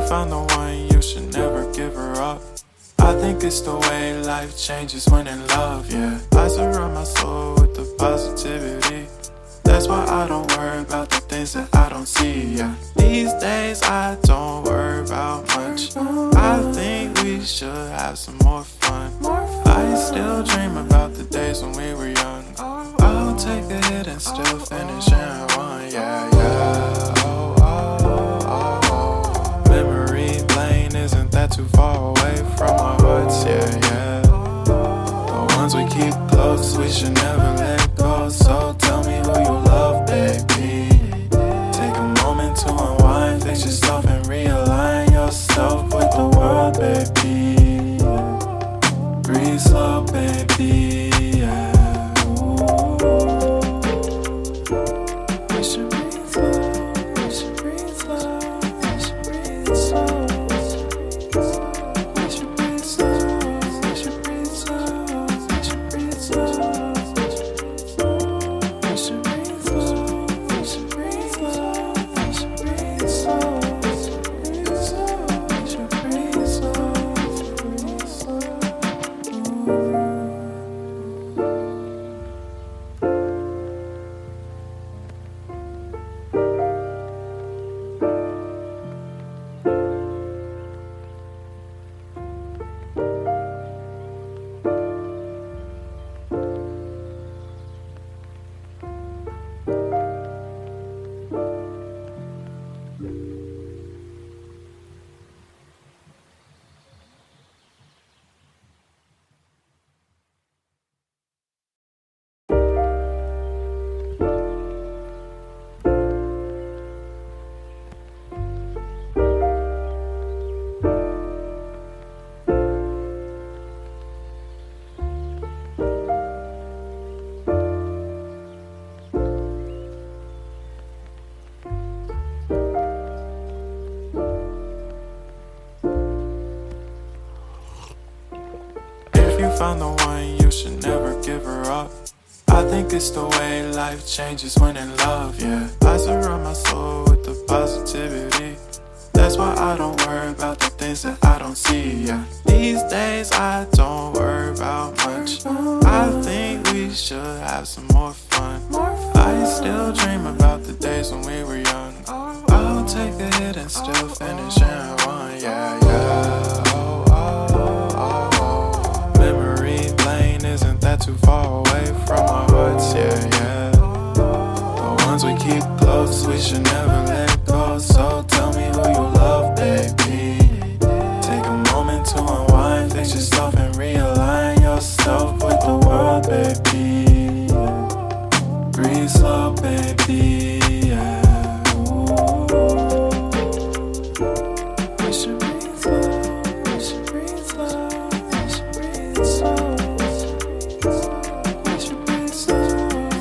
found the one, you should never give her up. I think it's the way life changes when in love, yeah. I surround my soul with the positivity. That's why I don't worry about the things that I don't see, yeah. These days I don't worry about much. I think we should have some more fun. I still dream about the days when we were young. I'll take a hit and still finish in one, yeah, yeah. Oh, oh, oh, oh. Memory lane isn't that too far away from our hearts, yeah, yeah. The ones we keep close, we should never let go. So tell me who you love, baby. Take a moment to unwind, fix yourself and realign yourself with the world, baby. Breathe slow, baby, yeah. We should breathe slow, we should breathe slow, we should breathe slow. We should breathe slow, we should breathe slow, we should breathe slow. We should breathe slow, we should breathe slow, we should breathe slow. We should breathe slow, breathe slow. Found the one, you should never give her up. I think it's the way life changes when in love, yeah. I surround my soul with the positivity. That's why I don't worry about the things that I don't see, yeah. These days I don't worry about much. I think we should have some more fun. I still dream about the days when we were young. I'll take a hit and still finish in one, yeah, yeah. Oh, oh, oh, oh. Memory lane isn't that too far away from our hearts, yeah, yeah. The ones we keep close, we should never let go. So tell me who you love, baby. Take a moment to unwind, fix yourself and realign yourself with the world, baby. Breathe slow, baby, yeah. We should breathe slow, we should breathe slow, we should breathe slow. We should breathe slow,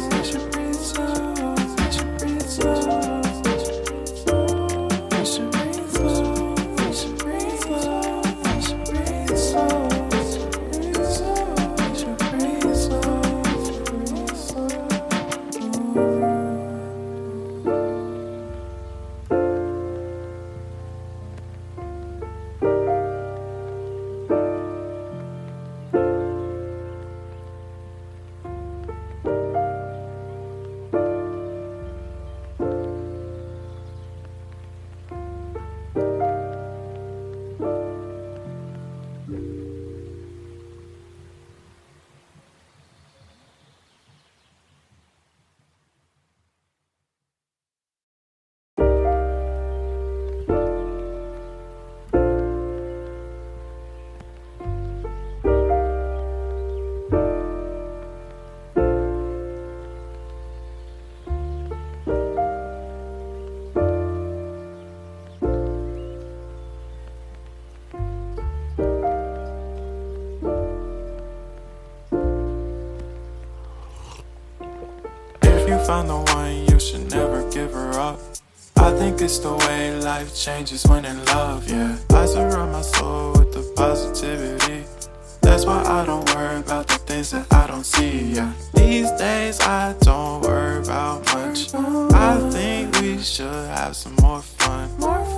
we should breathe slow, we should breathe slow. We should breathe slow, we should breathe slow, we should breathe slow. We should breathe slow, breathe slow. Found the one, you should never give her up. I think it's the way life changes when in love, yeah. I surround my soul with the positivity. That's why I don't worry about the things things that I don't see, yeah. These days I don't worry about much. I think we should have some more fun.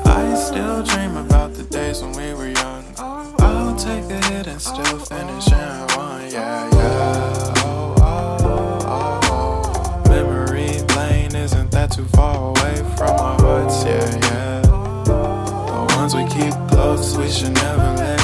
I still dream about the days when we were young. I'll take a hit and still finish in one, yeah, yeah. Oh, oh, oh, oh. Memory lane isn't that too far away from our hearts, yeah, yeah. The ones we keep close, we should never let